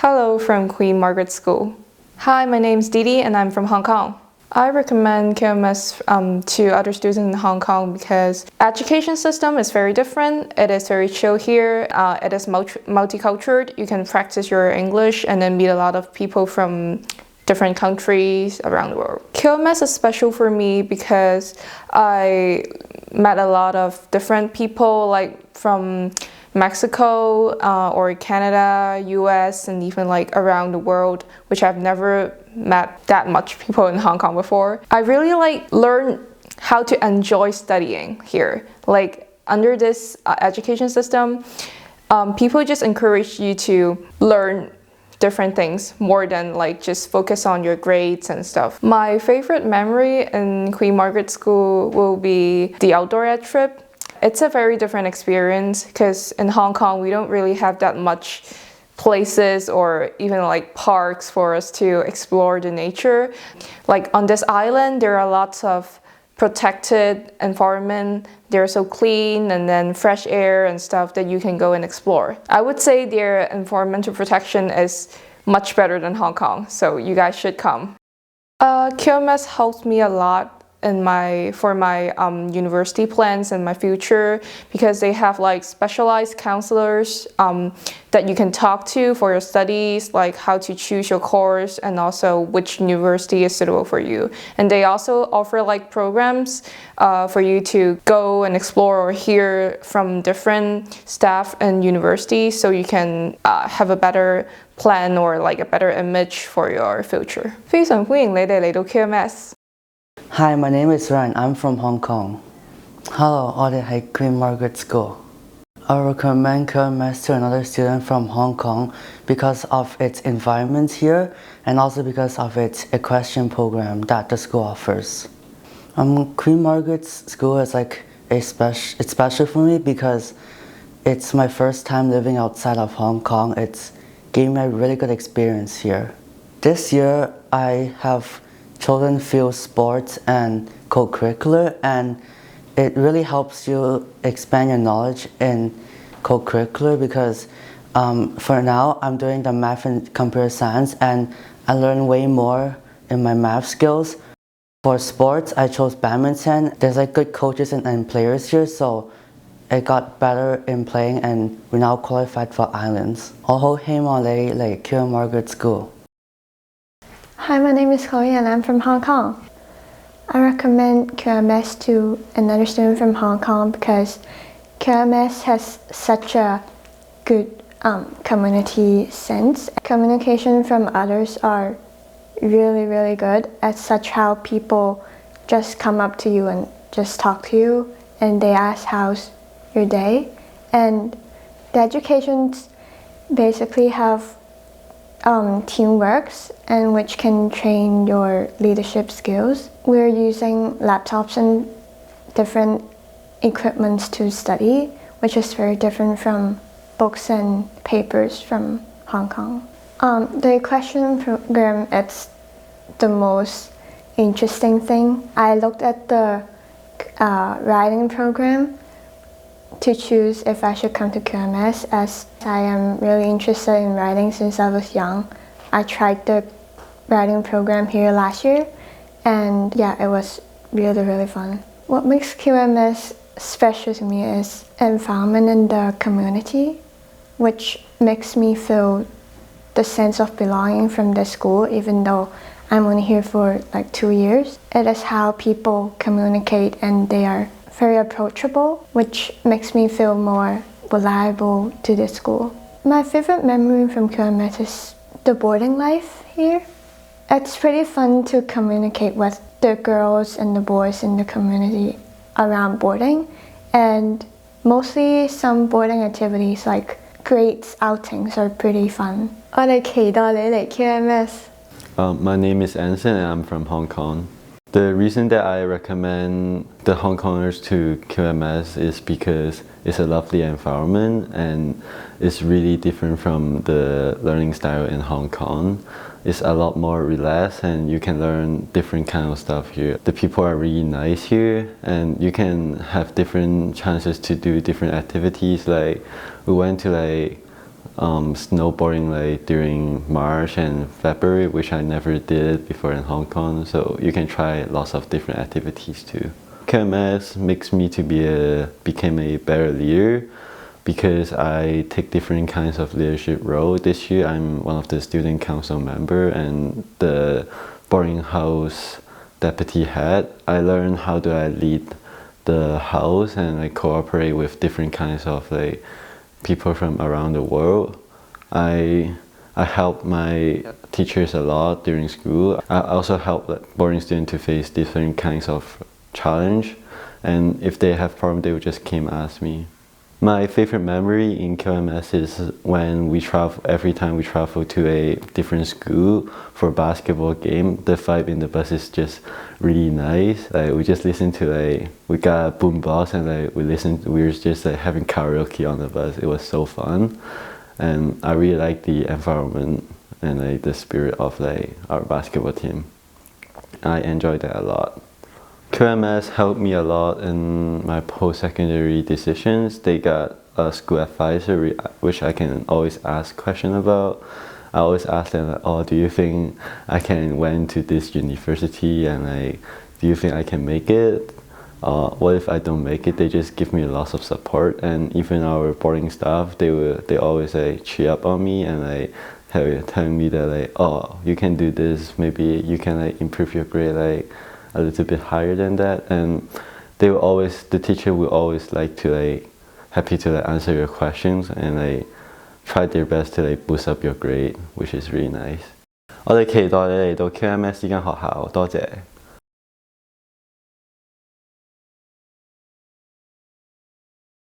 Hello from Queen Margaret School. Hi, my name's Didi and I'm from Hong Kong. I recommend QMS to other students in Hong Kong because education system is very different. It is very chill here. It is multicultural. You can practice your English and then meet a lot of people from different countries around the world. QMS is special for me because I met a lot of different people like from Mexico or Canada, US, and even like around the world, which I've never met that much people in Hong Kong before. I really learn how to enjoy studying here. Like under this education system, people just encourage you to learn different things more than like just focus on your grades and stuff. My favorite memory in Queen Margaret School will be the outdoor ed trip. It's a very different experience because in Hong Kong we don't really have that much places or even like parks for us to explore the nature. Like on this island there are lots of protected environment. They're so clean and then fresh air and stuff that you can go and explore. I would say their environmental protection is much better than Hong Kong, so you guys should come. QMS helped me a lot for my university plans and my future because they have like specialized counselors that you can talk to for your studies, like how to choose your course and also which university is suitable for you. And they also offer like programs for you to go and explore or hear from different staff and universities so you can have a better plan or like a better image for your future. 非常歡迎你哋嚟到 QMS。 Hi, my name is Ryan. I'm from Hong Kong. Hello, 我哋係 Queen Margaret School. I recommend QMS to another student from Hong Kong because of its environment here and also because of its equestrian program that the school offers. Queen Margaret's School is like it's special for me because it's my first time living outside of Hong Kong. It's gave me a really good experience here. This year I have chosen field sports and co-curricular, and it really helps you expand your knowledge in co-curricular because for now I'm doing the math and computer science and I learn way more in my math skills. For sports I chose badminton. There's like good coaches and players here, so it got better in playing and we now qualified for islands. 我好希望你嚟 Queen Margaret School. Hi, my name is Chloe and I'm from Hong Kong. I recommend QMS to another student from Hong Kong because QMS has such a good community sense. Communication from others are really good, as such how people just come up to you and just talk to you and they ask how's your day. And the educations basically have teamworks and which can train your leadership skills. We're using laptops and different equipments to study, which is very different from books and papers from Hong Kong. The equestrian program, it's the most interesting thing. I looked at the riding program to choose if I should come to QMS, as I am really interested in riding since I was young. I tried the riding program here last year and yeah, it was really fun. What makes QMS special to me is environment and the community, which makes me feel the sense of belonging from the school even though I'm only here for like 2 years. It is how people communicate and they are very approachable, which makes me feel more reliable to the school. My favorite memory from QMS is the boarding life here. It's pretty fun to communicate with the girls and the boys in the community around boarding, and mostly some boarding activities like grades outings are pretty fun. 我哋期待你嚟 QMS. My name is Anson and I'm from Hong Kong. The reason that I recommend the Hong Kongers to QMS is because it's a lovely environment and it's really different from the learning style in Hong Kong. It's a lot more relaxed and you can learn different kind of stuff here. The people are really nice here and you can have different chances to do different activities. Like we went to like snowboarding like during March and February, which I never did before in Hong Kong. So you can try lots of different activities too. QMS makes me to become a better leader because I take different kinds of leadership role. This year I'm one of the student council member and the boarding house deputy head. I learned how do I lead the house and like cooperate with different kinds of like people from around the world. I help my teachers a lot during school. I also help boarding students to face different kinds of challenge, and if they have problem, they would just come ask me. My favorite memory in QMS is when every time we travel to a different school for a basketball game, the vibe in the bus is just really nice. Like we just listen to we got a boom box and we were just like having karaoke on the bus. It was so fun. And I really like the environment and like the spirit of like our basketball team. I enjoyed that a lot. QMS helped me a lot in my post-secondary decisions. They got a school advisor which I can always ask questions about. I always ask them, oh, do you think I can went to this university and like, do you think I can make it? What if I don't make it? They just give me lots of support, and even our boarding staff, they always like cheer up on me and like telling me that like, oh, you can do this. Maybe you can like improve your grade like a little bit higher than that. And the teacher will always like to like happy to like answer your questions and like try their best to like boost up your grade, which is really nice. 我哋期待你嚟到 QMS 呢間學校，多謝。